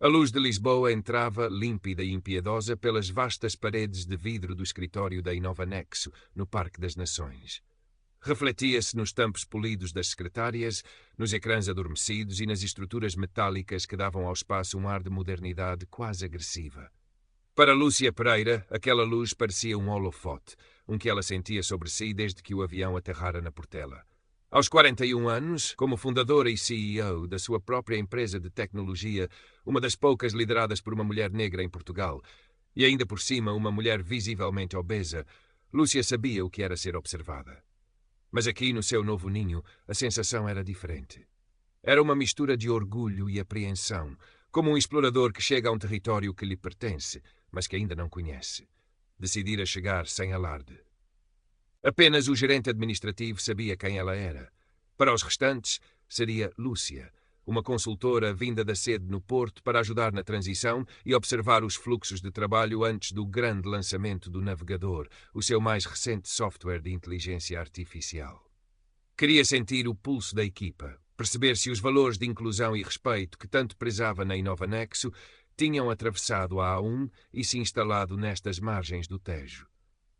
A luz de Lisboa entrava, límpida e impiedosa, pelas vastas paredes de vidro do escritório da Inovanexo, no Parque das Nações. Refletia-se nos tampos polidos das secretárias, nos ecrãs adormecidos e nas estruturas metálicas que davam ao espaço um ar de modernidade quase agressiva. Para Lúcia Pereira, aquela luz parecia um holofote, um que ela sentia sobre si desde que o avião aterrara na Portela. Aos 41 anos, como fundadora e CEO da sua própria empresa de tecnologia, uma das poucas lideradas por uma mulher negra em Portugal, e ainda por cima uma mulher visivelmente obesa, Lúcia sabia o que era ser observada. Mas aqui no seu novo ninho, a sensação era diferente. Era uma mistura de orgulho e apreensão, como um explorador que chega a um território que lhe pertence, mas que ainda não conhece. Decidira chegar sem alarde. Apenas o gerente administrativo sabia quem ela era. Para os restantes, seria Lúcia, uma consultora vinda da sede no Porto para ajudar na transição e observar os fluxos de trabalho antes do grande lançamento do Navegador, o seu mais recente software de inteligência artificial. Queria sentir o pulso da equipa, perceber se os valores de inclusão e respeito que tanto prezava na Inovanexo tinham atravessado a A1 e se instalado nestas margens do Tejo.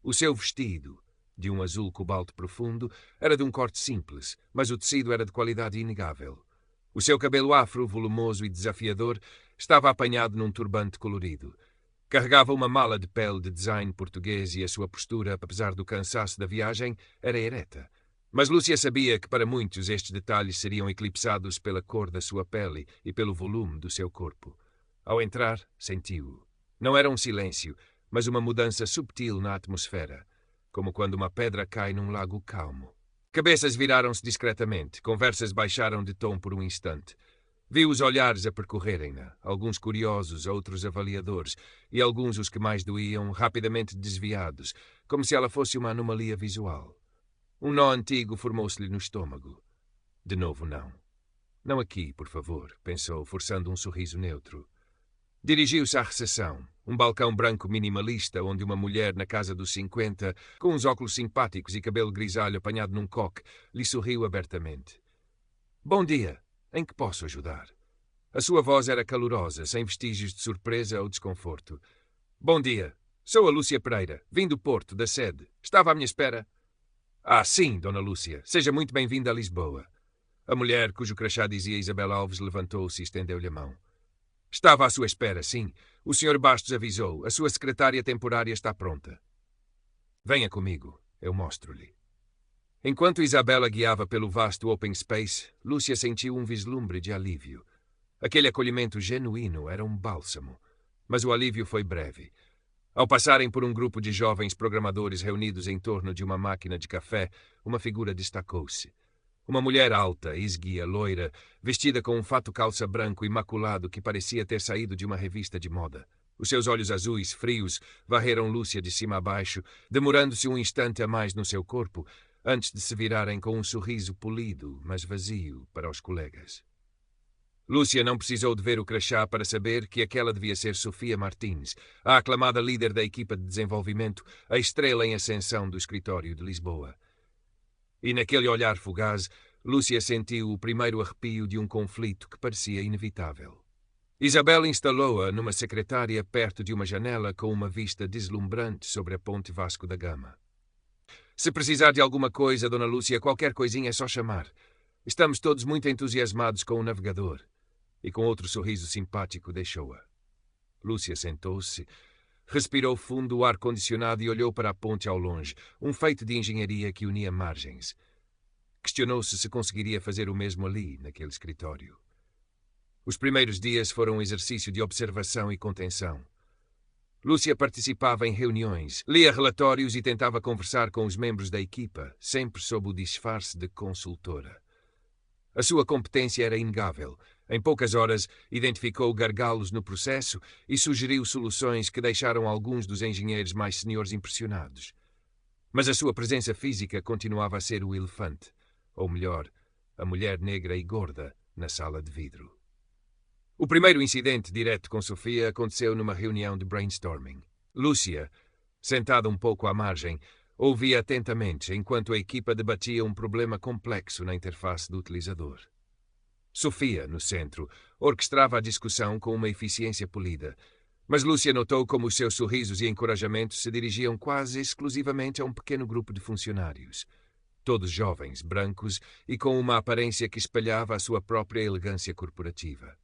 O seu vestido, de um azul cobalto profundo, era de um corte simples, mas o tecido era de qualidade inegável. O seu cabelo afro, volumoso e desafiador, estava apanhado num turbante colorido. Carregava uma mala de pele de design português e a sua postura, apesar do cansaço da viagem, era ereta. Mas Lúcia sabia que para muitos estes detalhes seriam eclipsados pela cor da sua pele e pelo volume do seu corpo. Ao entrar, sentiu-o. Não era um silêncio, mas uma mudança subtil na atmosfera, como quando uma pedra cai num lago calmo. Cabeças viraram-se discretamente, conversas baixaram de tom por um instante. Viu os olhares a percorrerem-na, alguns curiosos, outros avaliadores, e alguns, os que mais doíam, rapidamente desviados, como se ela fosse uma anomalia visual. Um nó antigo formou-se-lhe no estômago. De novo não. Não aqui, por favor, pensou, forçando um sorriso neutro. Dirigiu-se à recepção, um balcão branco minimalista onde uma mulher na casa dos 50, com uns óculos simpáticos e cabelo grisalho apanhado num coque, lhe sorriu abertamente. Bom dia, em que posso ajudar? A sua voz era calorosa, sem vestígios de surpresa ou desconforto. Bom dia, sou a Lúcia Pereira, vim do Porto, da sede. Estava à minha espera? Ah, sim, Dona Lúcia, seja muito bem-vinda a Lisboa. A mulher, cujo crachá dizia Isabel Alves, levantou-se e estendeu-lhe a mão. Estava à sua espera, sim. O Sr. Bastos avisou. A sua secretária temporária está pronta. Venha comigo. Eu mostro-lhe. Enquanto Isabela guiava pelo vasto open space, Lúcia sentiu um vislumbre de alívio. Aquele acolhimento genuíno era um bálsamo. Mas o alívio foi breve. Ao passarem por um grupo de jovens programadores reunidos em torno de uma máquina de café, uma figura destacou-se. Uma mulher alta, esguia, loira, vestida com um fato calça branco imaculado que parecia ter saído de uma revista de moda. Os seus olhos azuis, frios, varreram Lúcia de cima a baixo, demorando-se um instante a mais no seu corpo, antes de se virarem com um sorriso polido, mas vazio, para os colegas. Lúcia não precisou de ver o crachá para saber que aquela devia ser Sofia Martins, a aclamada líder da equipa de desenvolvimento, a estrela em ascensão do escritório de Lisboa. E naquele olhar fugaz, Lúcia sentiu o primeiro arrepio de um conflito que parecia inevitável. Isabel instalou-a numa secretária perto de uma janela com uma vista deslumbrante sobre a ponte Vasco da Gama. Se precisar de alguma coisa, Dona Lúcia, qualquer coisinha é só chamar. Estamos todos muito entusiasmados com o navegador. E com outro sorriso simpático deixou-a. Lúcia sentou-se, respirou fundo o ar-condicionado e olhou para a ponte ao longe, um feito de engenharia que unia margens. Questionou-se se conseguiria fazer o mesmo ali, naquele escritório. Os primeiros dias foram um exercício de observação e contenção. Lúcia participava em reuniões, lia relatórios e tentava conversar com os membros da equipa, sempre sob o disfarce de consultora. A sua competência era inegável. Em poucas horas, identificou gargalos no processo e sugeriu soluções que deixaram alguns dos engenheiros mais seniores impressionados. Mas a sua presença física continuava a ser o elefante, ou melhor, a mulher negra e gorda na sala de vidro. O primeiro incidente direto com Sofia aconteceu numa reunião de brainstorming. Lúcia, sentada um pouco à margem, ouvia atentamente enquanto a equipa debatia um problema complexo na interface do utilizador. Sofia, no centro, orquestrava a discussão com uma eficiência polida. Mas Lúcia notou como os seus sorrisos e encorajamentos se dirigiam quase exclusivamente a um pequeno grupo de funcionários. Todos jovens, brancos e com uma aparência que espelhava a sua própria elegância corporativa.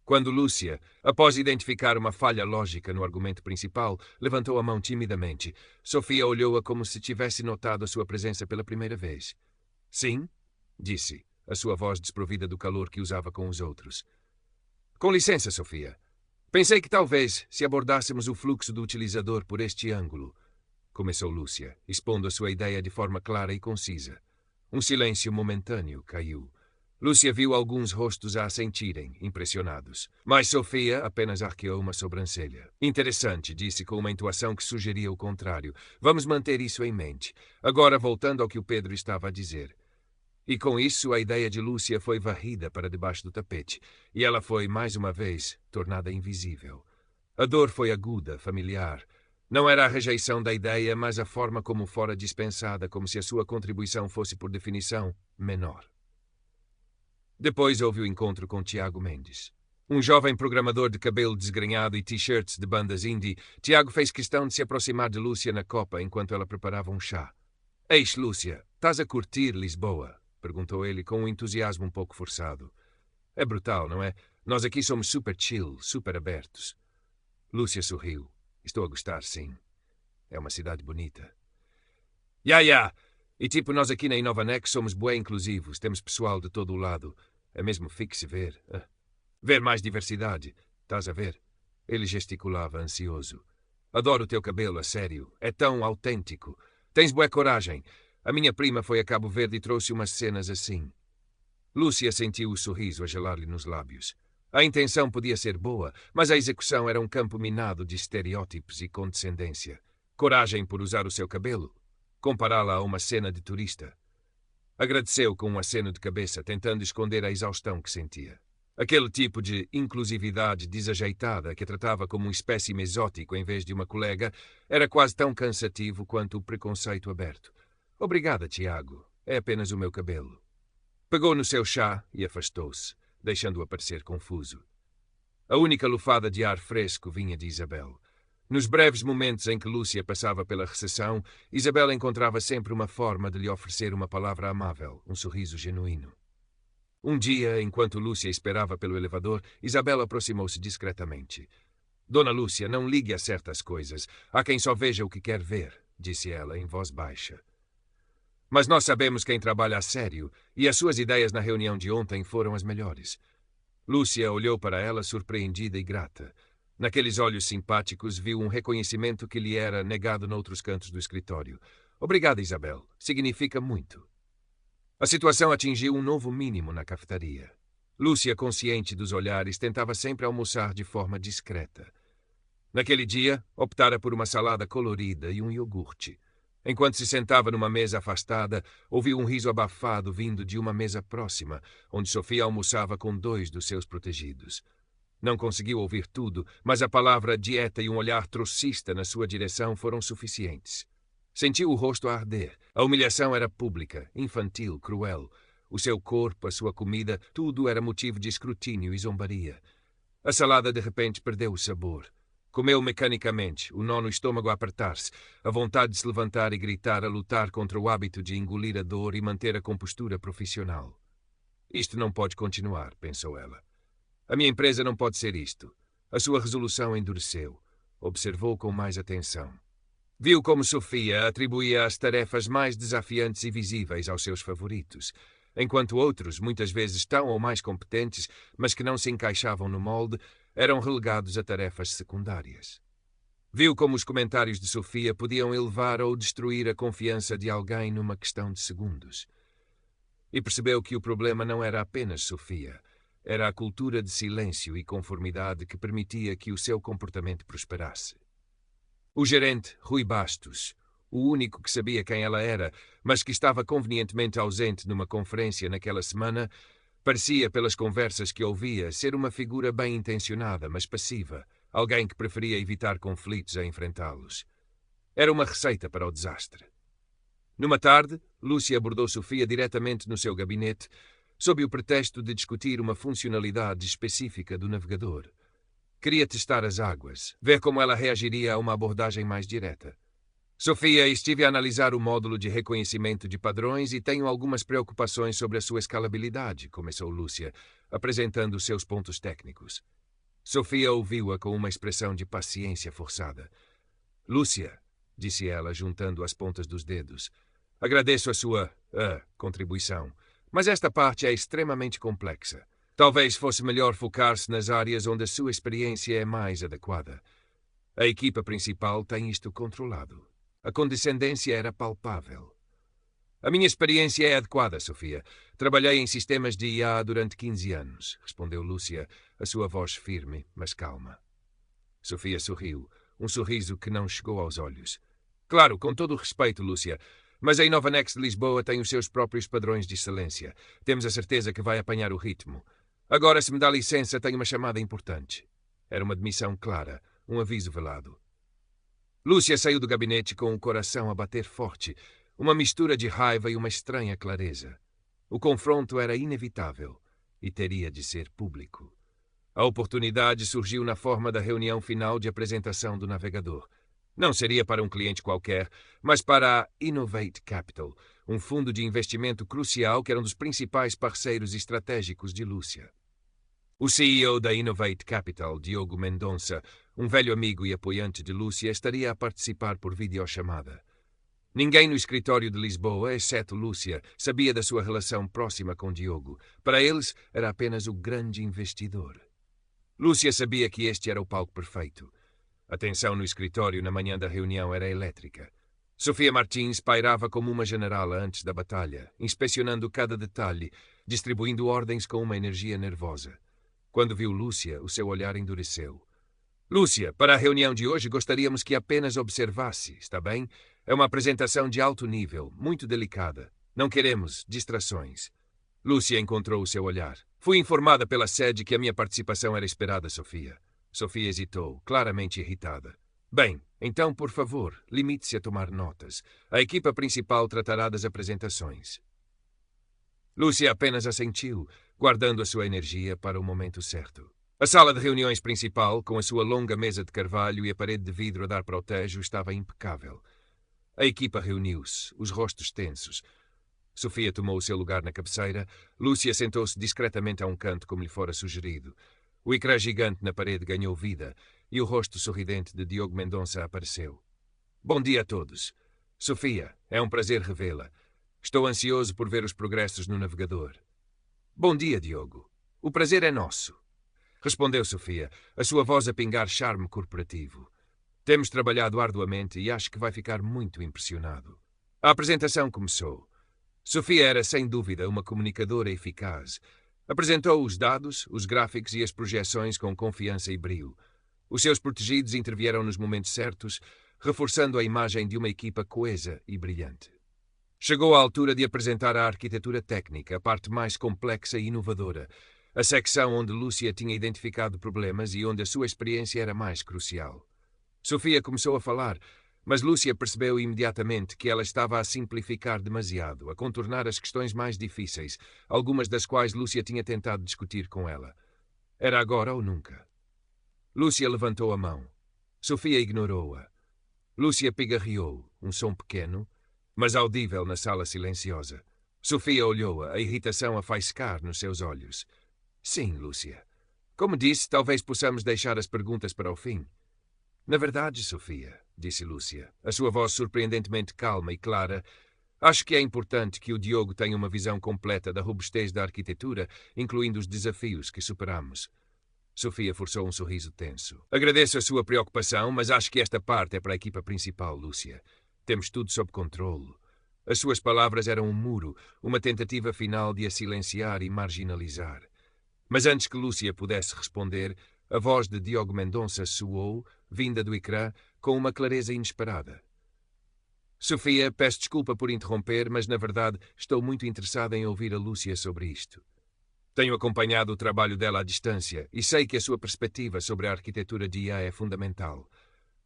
Quando Lúcia, após identificar uma falha lógica no argumento principal, levantou a mão timidamente, Sofia olhou-a como se tivesse notado a sua presença pela primeira vez. Sim, disse, a sua voz desprovida do calor que usava com os outros. Com licença, Sofia. Pensei que talvez, se abordássemos o fluxo do utilizador por este ângulo, começou Lúcia, expondo a sua ideia de forma clara e concisa. Um silêncio momentâneo caiu. Lúcia viu alguns rostos a assentirem, impressionados. Mas Sofia apenas arqueou uma sobrancelha. Interessante, disse com uma entoação que sugeria o contrário. Vamos manter isso em mente. Agora, voltando ao que o Pedro estava a dizer. E com isso, a ideia de Lúcia foi varrida para debaixo do tapete, e ela foi, mais uma vez, tornada invisível. A dor foi aguda, familiar. Não era a rejeição da ideia, mas a forma como fora dispensada, como se a sua contribuição fosse, por definição, menor. Depois houve o encontro com Tiago Mendes. Um jovem programador de cabelo desgrenhado e t-shirts de bandas indie, Tiago fez questão de se aproximar de Lúcia na copa enquanto ela preparava um chá. Eis, Lúcia, estás a curtir Lisboa? Perguntou ele com um entusiasmo um pouco forçado. É brutal, não é? Nós aqui somos super chill, super abertos. Lúcia sorriu. Estou a gostar, sim. É uma cidade bonita. Ya! E tipo, nós aqui na Inovanex somos bué inclusivos, temos pessoal de todo o lado. É mesmo fixe ver. Ver mais diversidade. Estás a ver? Ele gesticulava, ansioso. Adoro o teu cabelo, a sério. É tão autêntico. Tens bué coragem. A minha prima foi a Cabo Verde e trouxe umas cenas assim. Lúcia sentiu o sorriso a gelar-lhe nos lábios. A intenção podia ser boa, mas a execução era um campo minado de estereótipos e condescendência. Coragem por usar o seu cabelo? Compará-la a uma cena de turista. Agradeceu com um aceno de cabeça, tentando esconder a exaustão que sentia. Aquele tipo de inclusividade desajeitada que a tratava como um espécime exótico em vez de uma colega era quase tão cansativo quanto o preconceito aberto. Obrigada, Tiago. É apenas o meu cabelo. Pegou no seu chá e afastou-se, deixando-o parecer confuso. A única lufada de ar fresco vinha de Isabel. Nos breves momentos em que Lúcia passava pela recepção, Isabel encontrava sempre uma forma de lhe oferecer uma palavra amável, um sorriso genuíno. Um dia, enquanto Lúcia esperava pelo elevador, Isabel aproximou-se discretamente. Dona Lúcia, não ligue a certas coisas. Há quem só veja o que quer ver, disse ela em voz baixa. Mas nós sabemos quem trabalha a sério, e as suas ideias na reunião de ontem foram as melhores. Lúcia olhou para ela surpreendida e grata. Naqueles olhos simpáticos viu um reconhecimento que lhe era negado noutros cantos do escritório. Obrigada, Isabel. Significa muito. A situação atingiu um novo mínimo na cafetaria. Lúcia, consciente dos olhares, tentava sempre almoçar de forma discreta. Naquele dia, optara por uma salada colorida e um iogurte. Enquanto se sentava numa mesa afastada, ouviu um riso abafado vindo de uma mesa próxima, onde Sofia almoçava com 2 dos seus protegidos. Não conseguiu ouvir tudo, mas a palavra dieta e um olhar trocista na sua direção foram suficientes. Sentiu o rosto a arder. A humilhação era pública, infantil, cruel. O seu corpo, a sua comida, tudo era motivo de escrutínio e zombaria. A salada de repente perdeu o sabor. Comeu mecanicamente, o nó no estômago a apertar-se, a vontade de se levantar e gritar a lutar contra o hábito de engolir a dor e manter a compostura profissional. Isto não pode continuar, pensou ela. A minha empresa não pode ser isto. A sua resolução endureceu. Observou com mais atenção. Viu como Sofia atribuía as tarefas mais desafiantes e visíveis aos seus favoritos, enquanto outros, muitas vezes tão ou mais competentes, mas que não se encaixavam no molde, eram relegados a tarefas secundárias. Viu como os comentários de Sofia podiam elevar ou destruir a confiança de alguém numa questão de segundos. E percebeu que o problema não era apenas Sofia. Era a cultura de silêncio e conformidade que permitia que o seu comportamento prosperasse. O gerente, Rui Bastos, o único que sabia quem ela era, mas que estava convenientemente ausente numa conferência naquela semana, parecia, pelas conversas que ouvia, ser uma figura bem intencionada, mas passiva, alguém que preferia evitar conflitos a enfrentá-los. Era uma receita para o desastre. Numa tarde, Lúcia abordou Sofia diretamente no seu gabinete, sob o pretexto de discutir uma funcionalidade específica do navegador. Queria testar as águas, ver como ela reagiria a uma abordagem mais direta. Sofia, estive a analisar o módulo de reconhecimento de padrões e tenho algumas preocupações sobre a sua escalabilidade, começou Lúcia, apresentando seus pontos técnicos. Sofia ouviu-a com uma expressão de paciência forçada. Lúcia, disse ela, juntando as pontas dos dedos, agradeço a sua contribuição, mas esta parte é extremamente complexa. Talvez fosse melhor focar-se nas áreas onde a sua experiência é mais adequada. A equipa principal tem isto controlado. A condescendência era palpável. A minha experiência é adequada, Sofia. Trabalhei em sistemas de IA durante 15 anos, respondeu Lúcia, a sua voz firme, mas calma. Sofia sorriu, um sorriso que não chegou aos olhos. Claro, com todo o respeito, Lúcia, mas a Inovanex de Lisboa tem os seus próprios padrões de excelência. Temos a certeza que vai apanhar o ritmo. Agora, se me dá licença, tenho uma chamada importante. Era uma demissão clara, um aviso velado. Lúcia saiu do gabinete com o coração a bater forte, uma mistura de raiva e uma estranha clareza. O confronto era inevitável e teria de ser público. A oportunidade surgiu na forma da reunião final de apresentação do navegador. Não seria para um cliente qualquer, mas para a Innovate Capital, um fundo de investimento crucial que era um dos principais parceiros estratégicos de Lúcia. O CEO da Innovate Capital, Diogo Mendonça, um velho amigo e apoiante de Lúcia, estaria a participar por videochamada. Ninguém no escritório de Lisboa, exceto Lúcia, sabia da sua relação próxima com Diogo. Para eles, era apenas o grande investidor. Lúcia sabia que este era o palco perfeito. A tensão no escritório na manhã da reunião era elétrica. Sofia Martins pairava como uma generala antes da batalha, inspecionando cada detalhe, distribuindo ordens com uma energia nervosa. Quando viu Lúcia, o seu olhar endureceu. Lúcia, para a reunião de hoje gostaríamos que apenas observasse, está bem? É uma apresentação de alto nível, muito delicada. Não queremos distrações. Lúcia encontrou o seu olhar. Fui informada pela sede que a minha participação era esperada, Sofia. Sofia hesitou, claramente irritada. Bem, então, por favor, limite-se a tomar notas. A equipa principal tratará das apresentações. Lúcia apenas assentiu, guardando a sua energia para o momento certo. A sala de reuniões principal, com a sua longa mesa de carvalho e a parede de vidro a dar para o tejo, estava impecável. A equipa reuniu-se, os rostos tensos. Sofia tomou o seu lugar na cabeceira. Lúcia sentou-se discretamente a um canto, como lhe fora sugerido. O ecrã gigante na parede ganhou vida e o rosto sorridente de Diogo Mendonça apareceu. Bom dia a todos. Sofia, é um prazer revê-la. Estou ansioso por ver os progressos no navegador. Bom dia, Diogo. O prazer é nosso. Respondeu Sofia, a sua voz a pingar charme corporativo. Temos trabalhado arduamente e acho que vai ficar muito impressionado. A apresentação começou. Sofia era, sem dúvida, uma comunicadora eficaz. Apresentou os dados, os gráficos e as projeções com confiança e brio. Os seus protegidos intervieram nos momentos certos, reforçando a imagem de uma equipa coesa e brilhante. Chegou a altura de apresentar a arquitetura técnica, a parte mais complexa e inovadora, a secção onde Lúcia tinha identificado problemas e onde a sua experiência era mais crucial. Sofia começou a falar, mas Lúcia percebeu imediatamente que ela estava a simplificar demasiado, a contornar as questões mais difíceis, algumas das quais Lúcia tinha tentado discutir com ela. Era agora ou nunca. Lúcia levantou a mão. Sofia ignorou-a. Lúcia pigarreou, um som pequeno, mas audível na sala silenciosa. Sofia olhou-a, a irritação a faiscar nos seus olhos. Sim, Lúcia. Como disse, talvez possamos deixar as perguntas para o fim. Na verdade, Sofia, disse Lúcia, a sua voz surpreendentemente calma e clara, acho que é importante que o Diogo tenha uma visão completa da robustez da arquitetura, incluindo os desafios que superamos. Sofia forçou um sorriso tenso. Agradeço a sua preocupação, mas acho que esta parte é para a equipa principal, Lúcia. Temos tudo sob controle. As suas palavras eram um muro, uma tentativa final de a silenciar e marginalizar. Mas antes que Lúcia pudesse responder, a voz de Diogo Mendonça soou, vinda do ecrã, com uma clareza inesperada. Sofia, peço desculpa por interromper, mas na verdade estou muito interessada em ouvir a Lúcia sobre isto. Tenho acompanhado o trabalho dela à distância e sei que a sua perspectiva sobre a arquitetura de IA é fundamental.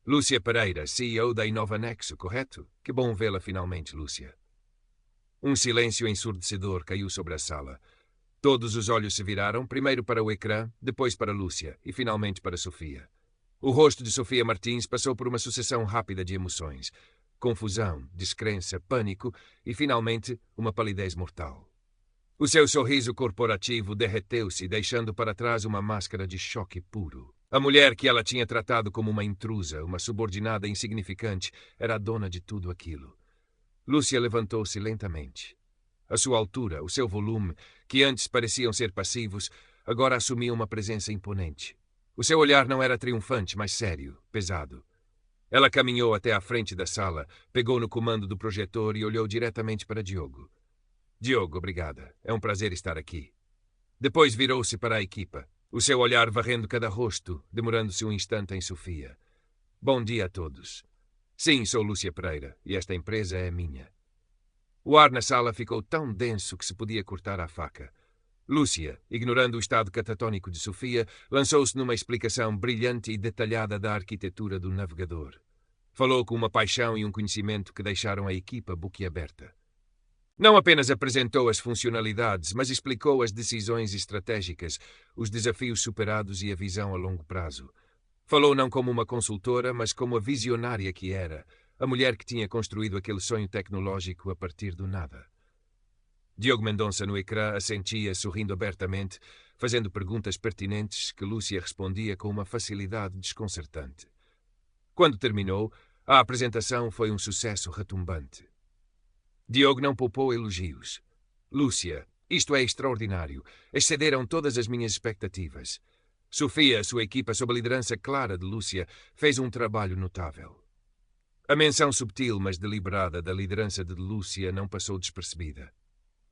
Lúcia Pereira, CEO da Inovanexo, correto? Que bom vê-la finalmente, Lúcia. Um silêncio ensurdecedor caiu sobre a sala. Todos os olhos se viraram, primeiro para o ecrã, depois para Lúcia e finalmente para Sofia. O rosto de Sofia Martins passou por uma sucessão rápida de emoções. Confusão, descrença, pânico e, finalmente, uma palidez mortal. O seu sorriso corporativo derreteu-se, deixando para trás uma máscara de choque puro. A mulher que ela tinha tratado como uma intrusa, uma subordinada insignificante, era a dona de tudo aquilo. Lúcia levantou-se lentamente. A sua altura, o seu volume, que antes pareciam ser passivos, agora assumiam uma presença imponente. O seu olhar não era triunfante, mas sério, pesado. Ela caminhou até à frente da sala, pegou no comando do projetor e olhou diretamente para Diogo. Diogo, obrigada. É um prazer estar aqui. Depois virou-se para a equipa, o seu olhar varrendo cada rosto, demorando-se um instante em Sofia. Bom dia a todos. Sim, sou Lúcia Pereira, e esta empresa é minha. O ar na sala ficou tão denso que se podia cortar a faca. Lúcia, ignorando o estado catatónico de Sofia, lançou-se numa explicação brilhante e detalhada da arquitetura do navegador. Falou com uma paixão e um conhecimento que deixaram a equipa boquiaberta. Não apenas apresentou as funcionalidades, mas explicou as decisões estratégicas, os desafios superados e a visão a longo prazo. Falou não como uma consultora, mas como a visionária que era, a mulher que tinha construído aquele sonho tecnológico a partir do nada. Diogo Mendonça no ecrã assentia, sorrindo abertamente, fazendo perguntas pertinentes que Lúcia respondia com uma facilidade desconcertante. Quando terminou, a apresentação foi um sucesso retumbante. Diogo não poupou elogios. Lúcia, isto é extraordinário. Excederam todas as minhas expectativas. Sofia, a sua equipa, sob a liderança clara de Lúcia, fez um trabalho notável. A menção subtil, mas deliberada, da liderança de Lúcia não passou despercebida.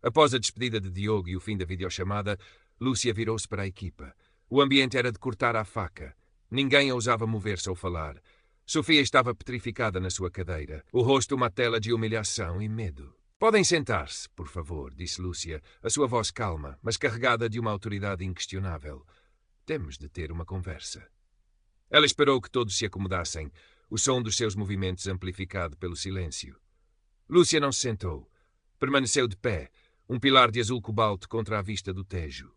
Após a despedida de Diogo e o fim da videochamada, Lúcia virou-se para a equipa. O ambiente era de cortar à faca. Ninguém ousava mover-se ou falar. Sofia estava petrificada na sua cadeira, o rosto uma tela de humilhação e medo. Podem sentar-se, por favor, disse Lúcia, a sua voz calma, mas carregada de uma autoridade inquestionável. Temos de ter uma conversa. Ela esperou que todos se acomodassem, o som dos seus movimentos amplificado pelo silêncio. Lúcia não se sentou. Permaneceu de pé, um pilar de azul cobalto contra a vista do Tejo.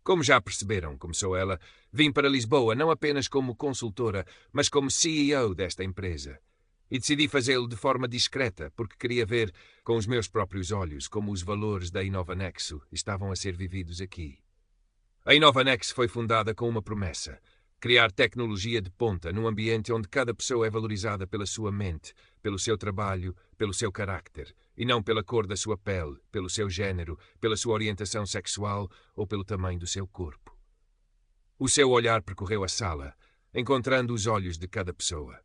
Como já perceberam, começou ela, vim para Lisboa não apenas como consultora, mas como CEO desta empresa. E decidi fazê-lo de forma discreta, porque queria ver, com os meus próprios olhos, como os valores da Inovanexo estavam a ser vividos aqui. A Inovanexo foi fundada com uma promessa: criar tecnologia de ponta num ambiente onde cada pessoa é valorizada pela sua mente, pelo seu trabalho, pelo seu carácter, e não pela cor da sua pele, pelo seu género, pela sua orientação sexual ou pelo tamanho do seu corpo. O seu olhar percorreu a sala, encontrando os olhos de cada pessoa.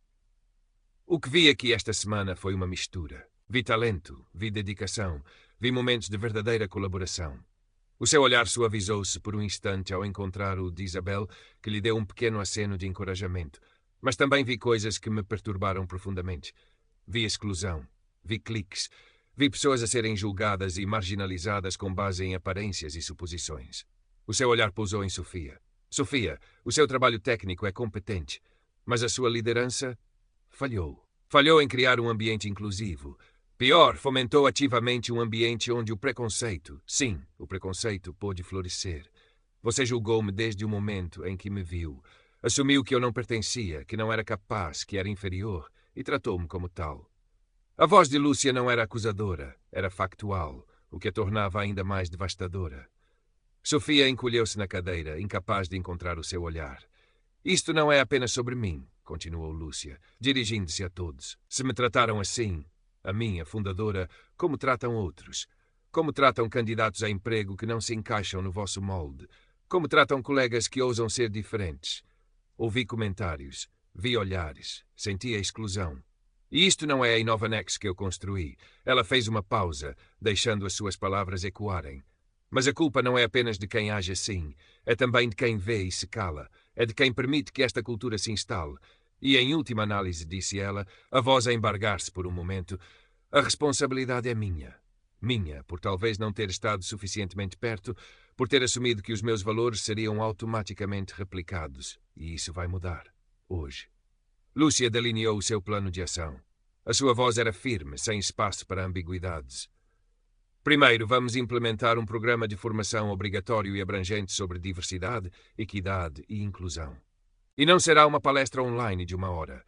O que vi aqui esta semana foi uma mistura. Vi talento, vi dedicação, vi momentos de verdadeira colaboração. O seu olhar suavizou-se por um instante ao encontrar o de Isabel, que lhe deu um pequeno aceno de encorajamento. Mas também vi coisas que me perturbaram profundamente. Vi exclusão, vi cliques, vi pessoas a serem julgadas e marginalizadas com base em aparências e suposições. O seu olhar pousou em Sofia. Sofia, o seu trabalho técnico é competente, mas a sua liderança falhou. Falhou em criar um ambiente inclusivo. Pior, fomentou ativamente um ambiente onde o preconceito, sim, o preconceito pôde florescer. Você julgou-me desde o momento em que me viu. Assumiu que eu não pertencia, que não era capaz, que era inferior, e tratou-me como tal. A voz de Lúcia não era acusadora, era factual, o que a tornava ainda mais devastadora. Sofia encolheu-se na cadeira, incapaz de encontrar o seu olhar. Isto não é apenas sobre mim, continuou Lúcia, dirigindo-se a todos. Se me trataram assim, a mim, a fundadora, como tratam outros? Como tratam candidatos a emprego que não se encaixam no vosso molde? Como tratam colegas que ousam ser diferentes? Ouvi comentários, vi olhares, senti a exclusão. E isto não é a Inovanexo que eu construí. Ela fez uma pausa, deixando as suas palavras ecoarem. Mas a culpa não é apenas de quem age assim, é também de quem vê e se cala, é de quem permite que esta cultura se instale. E, em última análise, disse ela, a voz a embargar-se por um momento, a responsabilidade é minha. Minha, por talvez não ter estado suficientemente perto, por ter assumido que os meus valores seriam automaticamente replicados. E isso vai mudar. Hoje. Lúcia delineou o seu plano de ação. A sua voz era firme, sem espaço para ambiguidades. Primeiro, vamos implementar um programa de formação obrigatório e abrangente sobre diversidade, equidade e inclusão. E não será uma palestra online de 1 hora.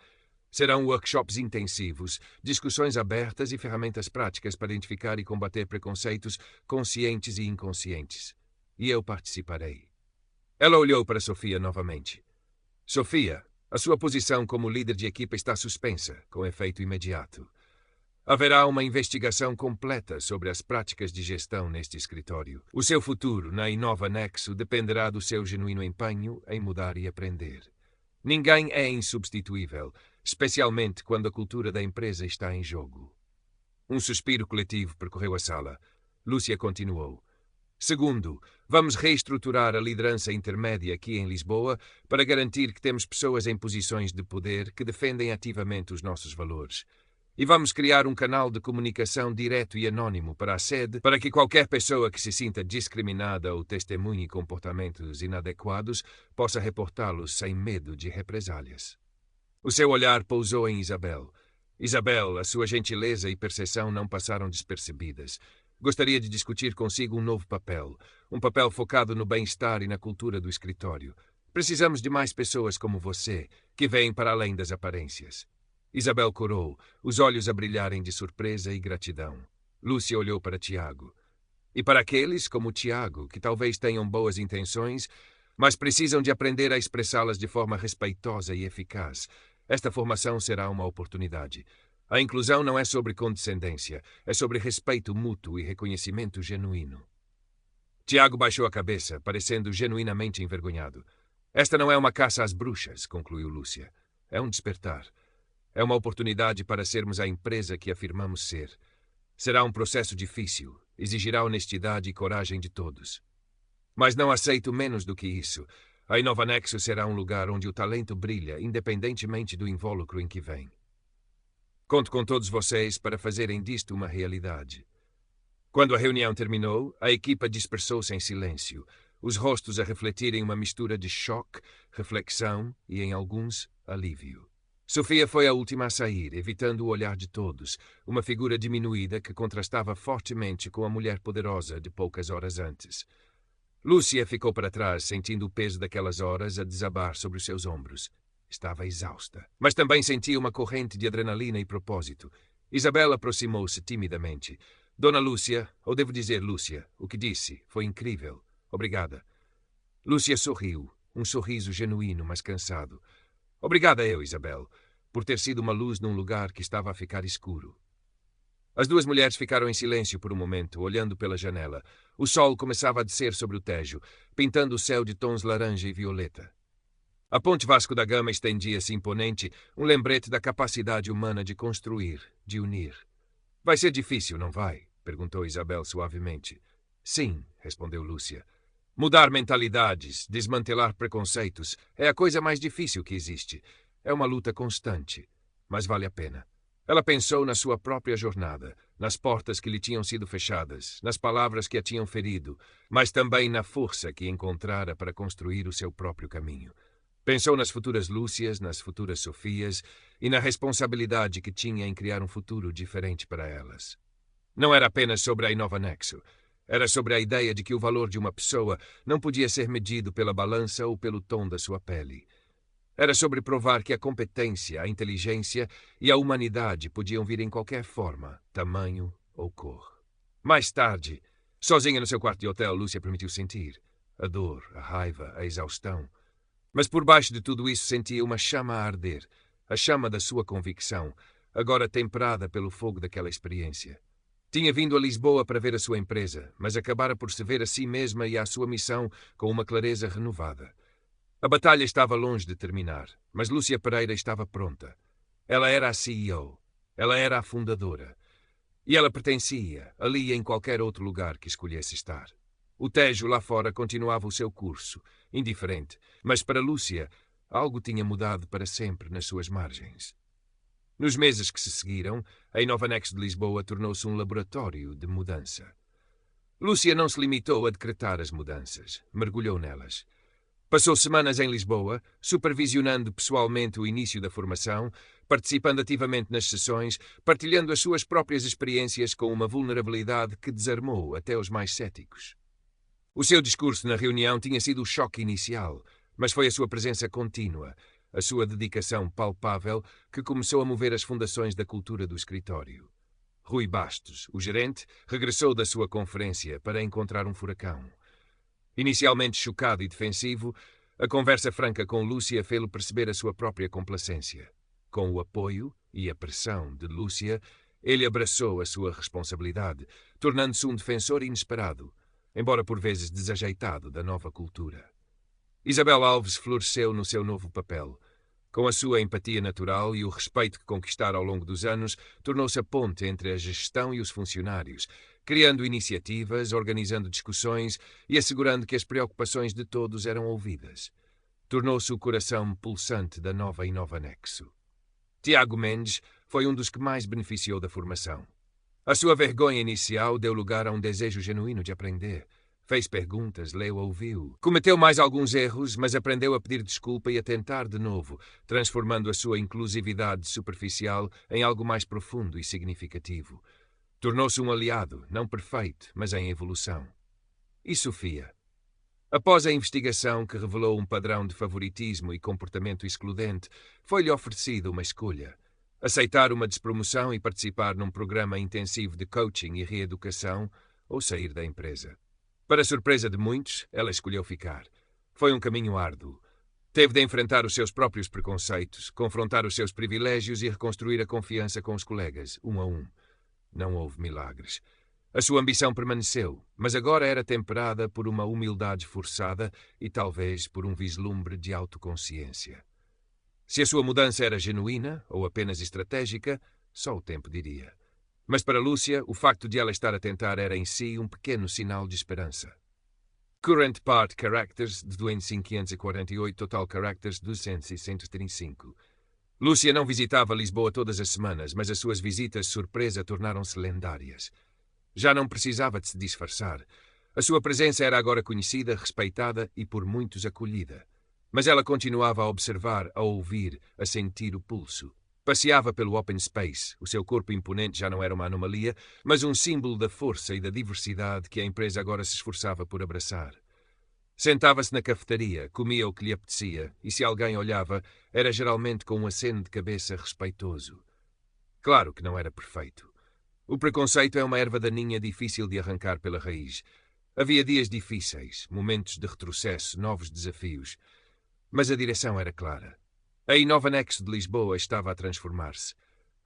Serão workshops intensivos, discussões abertas e ferramentas práticas para identificar e combater preconceitos conscientes e inconscientes. E eu participarei. Ela olhou para Sofia novamente. Sofia, a sua posição como líder de equipa está suspensa, com efeito imediato. Haverá uma investigação completa sobre as práticas de gestão neste escritório. O seu futuro na Inova Nexo dependerá do seu genuíno empenho em mudar e aprender. Ninguém é insubstituível, especialmente quando a cultura da empresa está em jogo. Um suspiro coletivo percorreu a sala. Lúcia continuou. Segundo, vamos reestruturar a liderança intermédia aqui em Lisboa para garantir que temos pessoas em posições de poder que defendem ativamente os nossos valores. E vamos criar um canal de comunicação direto e anónimo para a sede, para que qualquer pessoa que se sinta discriminada ou testemunhe comportamentos inadequados possa reportá-los sem medo de represálias. O seu olhar pousou em Isabel. Isabel, a sua gentileza e percepção não passaram despercebidas. Gostaria de discutir consigo um novo papel, um papel focado no bem-estar e na cultura do escritório. Precisamos de mais pessoas como você, que veem para além das aparências. Isabel corou, os olhos a brilharem de surpresa e gratidão. Lúcia olhou para Tiago. E para aqueles, como Tiago, que talvez tenham boas intenções, mas precisam de aprender a expressá-las de forma respeitosa e eficaz, esta formação será uma oportunidade. A inclusão não é sobre condescendência, é sobre respeito mútuo e reconhecimento genuíno. Tiago baixou a cabeça, parecendo genuinamente envergonhado. Esta não é uma caça às bruxas, concluiu Lúcia. É um despertar. É uma oportunidade para sermos a empresa que afirmamos ser. Será um processo difícil, exigirá honestidade e coragem de todos. Mas não aceito menos do que isso. A Inova Nexo será um lugar onde o talento brilha, independentemente do invólucro em que vem. Conto com todos vocês para fazerem disto uma realidade. Quando a reunião terminou, a equipa dispersou-se em silêncio, os rostos a refletirem uma mistura de choque, reflexão e, em alguns, alívio. Sofia foi a última a sair, evitando o olhar de todos, uma figura diminuída que contrastava fortemente com a mulher poderosa de poucas horas antes. Lúcia ficou para trás, sentindo o peso daquelas horas a desabar sobre os seus ombros. Estava exausta, mas também sentia uma corrente de adrenalina e propósito. Isabel aproximou-se timidamente. Dona Lúcia, ou devo dizer Lúcia, o que disse foi incrível. Obrigada. Lúcia sorriu, um sorriso genuíno, mas cansado. Obrigada eu, Isabel, por ter sido uma luz num lugar que estava a ficar escuro. As duas mulheres ficaram em silêncio por um momento, olhando pela janela. O sol começava a descer sobre o Tejo, pintando o céu de tons laranja e violeta. A ponte Vasco da Gama estendia-se imponente, um lembrete da capacidade humana de construir, de unir. Vai ser difícil, não vai? Perguntou Isabel suavemente. Sim, respondeu Lúcia. Mudar mentalidades, desmantelar preconceitos, é a coisa mais difícil que existe. É uma luta constante, mas vale a pena. Ela pensou na sua própria jornada, nas portas que lhe tinham sido fechadas, nas palavras que a tinham ferido, mas também na força que encontrara para construir o seu próprio caminho. Pensou nas futuras Lúcias, nas futuras Sofias e na responsabilidade que tinha em criar um futuro diferente para elas. Não era apenas sobre a Inova Nexo. Era sobre a ideia de que o valor de uma pessoa não podia ser medido pela balança ou pelo tom da sua pele. Era sobre provar que a competência, a inteligência e a humanidade podiam vir em qualquer forma, tamanho ou cor. Mais tarde, sozinha no seu quarto de hotel, Lúcia permitiu sentir a dor, a raiva, a exaustão. Mas por baixo de tudo isso sentia uma chama a arder, a chama da sua convicção, agora temperada pelo fogo daquela experiência. Tinha vindo a Lisboa para ver a sua empresa, mas acabara por se ver a si mesma e à sua missão com uma clareza renovada. A batalha estava longe de terminar, mas Lúcia Pereira estava pronta. Ela era a CEO, ela era a fundadora. E ela pertencia, ali e em qualquer outro lugar que escolhesse estar. O Tejo lá fora continuava o seu curso, indiferente, mas para Lúcia algo tinha mudado para sempre nas suas margens. Nos meses que se seguiram, a Inova Nexo de Lisboa tornou-se um laboratório de mudança. Lúcia não se limitou a decretar as mudanças, mergulhou nelas. Passou semanas em Lisboa, supervisionando pessoalmente o início da formação, participando ativamente nas sessões, partilhando as suas próprias experiências com uma vulnerabilidade que desarmou até os mais céticos. O seu discurso na reunião tinha sido o choque inicial, mas foi a sua presença contínua, a sua dedicação palpável, que começou a mover as fundações da cultura do escritório. Rui Bastos, o gerente, regressou da sua conferência para encontrar um furacão. Inicialmente chocado e defensivo, a conversa franca com Lúcia fez-lhe perceber a sua própria complacência. Com o apoio e a pressão de Lúcia, ele abraçou a sua responsabilidade, tornando-se um defensor inesperado, embora por vezes desajeitado, da nova cultura. Isabel Alves floresceu no seu novo papel. Com a sua empatia natural e o respeito que conquistara ao longo dos anos, tornou-se a ponte entre a gestão e os funcionários, criando iniciativas, organizando discussões e assegurando que as preocupações de todos eram ouvidas. Tornou-se o coração pulsante da nova Inovanexo. Tiago Mendes foi um dos que mais beneficiou da formação. A sua vergonha inicial deu lugar a um desejo genuíno de aprender. Fez perguntas, leu, ouviu. Cometeu mais alguns erros, mas aprendeu a pedir desculpa e a tentar de novo, transformando a sua inclusividade superficial em algo mais profundo e significativo. Tornou-se um aliado, não perfeito, mas em evolução. E Sofia? Após a investigação que revelou um padrão de favoritismo e comportamento excludente, foi-lhe oferecida uma escolha: aceitar uma despromoção e participar num programa intensivo de coaching e reeducação, ou sair da empresa. Para surpresa de muitos, ela escolheu ficar. Foi um caminho árduo. Teve de enfrentar os seus próprios preconceitos, confrontar os seus privilégios e reconstruir a confiança com os colegas, um a um. Não houve milagres. A sua ambição permaneceu, mas agora era temperada por uma humildade forçada e talvez por um vislumbre de autoconsciência. Se a sua mudança era genuína ou apenas estratégica, só o tempo diria. Mas para Lúcia, o facto de ela estar a tentar era em si um pequeno sinal de esperança. Current Part Characters de 2548, Total Characters 235. Lúcia não visitava Lisboa todas as semanas, mas as suas visitas surpresa tornaram-se lendárias. Já não precisava de se disfarçar. A sua presença era agora conhecida, respeitada e por muitos acolhida. Mas ela continuava a observar, a ouvir, a sentir o pulso. Passeava pelo open space. O seu corpo imponente já não era uma anomalia, mas um símbolo da força e da diversidade que a empresa agora se esforçava por abraçar. Sentava-se na cafetaria, comia o que lhe apetecia, e se alguém olhava, era geralmente com um aceno de cabeça respeitoso. Claro que não era perfeito. O preconceito é uma erva daninha difícil de arrancar pela raiz. Havia dias difíceis, momentos de retrocesso, novos desafios. Mas a direção era clara. A Inovanexo de Lisboa estava a transformar-se.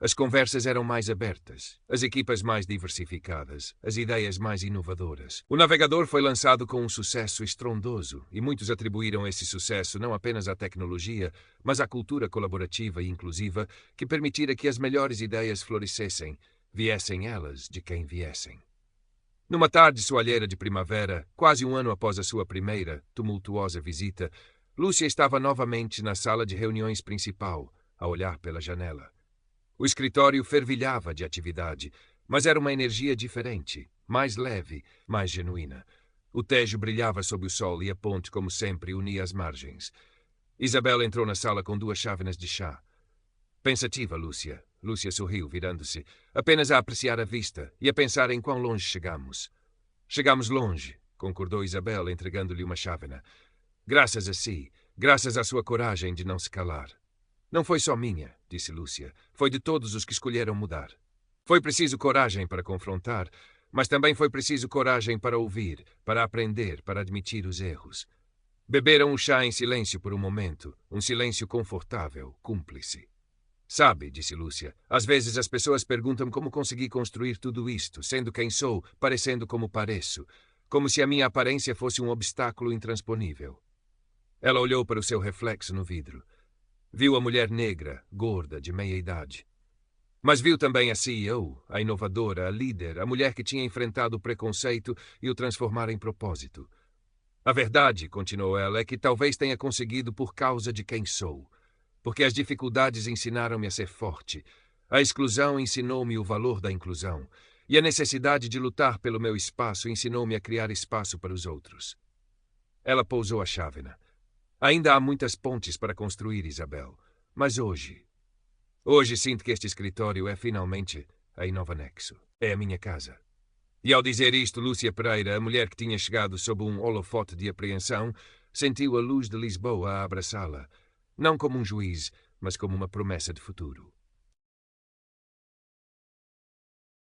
As conversas eram mais abertas, as equipas mais diversificadas, as ideias mais inovadoras. O navegador foi lançado com um sucesso estrondoso e muitos atribuíram esse sucesso não apenas à tecnologia, mas à cultura colaborativa e inclusiva que permitira que as melhores ideias florescessem, viessem elas de quem viessem. Numa tarde soalheira de primavera, quase um ano após a sua primeira, tumultuosa visita, Lúcia estava novamente na sala de reuniões principal, a olhar pela janela. O escritório fervilhava de atividade, mas era uma energia diferente, mais leve, mais genuína. O Tejo brilhava sob o sol e a ponte, como sempre, unia as margens. Isabel entrou na sala com 2 chávenas de chá. Pensativa, Lúcia. Lúcia sorriu, virando-se, apenas a apreciar a vista e a pensar em quão longe chegamos. Chegamos longe, concordou Isabel, entregando-lhe uma chávena. Graças a si, graças à sua coragem de não se calar. Não foi só minha, disse Lúcia. Foi de todos os que escolheram mudar. Foi preciso coragem para confrontar, mas também foi preciso coragem para ouvir, para aprender, para admitir os erros. Beberam o chá em silêncio por um momento, um silêncio confortável, cúmplice. Sabe, disse Lúcia, às vezes as pessoas perguntam como consegui construir tudo isto, sendo quem sou, parecendo como pareço, como se a minha aparência fosse um obstáculo intransponível. Ela olhou para o seu reflexo no vidro. Viu a mulher negra, gorda, de meia idade. Mas viu também a CEO, a inovadora, a líder, a mulher que tinha enfrentado o preconceito e o transformar em propósito. A verdade, continuou ela, é que talvez tenha conseguido por causa de quem sou. Porque as dificuldades ensinaram-me a ser forte. A exclusão ensinou-me o valor da inclusão. E a necessidade de lutar pelo meu espaço ensinou-me a criar espaço para os outros. Ela pousou a chávena. Ainda há muitas pontes para construir, Isabel. Mas hoje sinto que este escritório é finalmente a Inovanexo. É a minha casa. E ao dizer isto, Lúcia Pereira, a mulher que tinha chegado sob um holofote de apreensão, sentiu a luz de Lisboa a abraçá-la, não como um juiz, mas como uma promessa de futuro.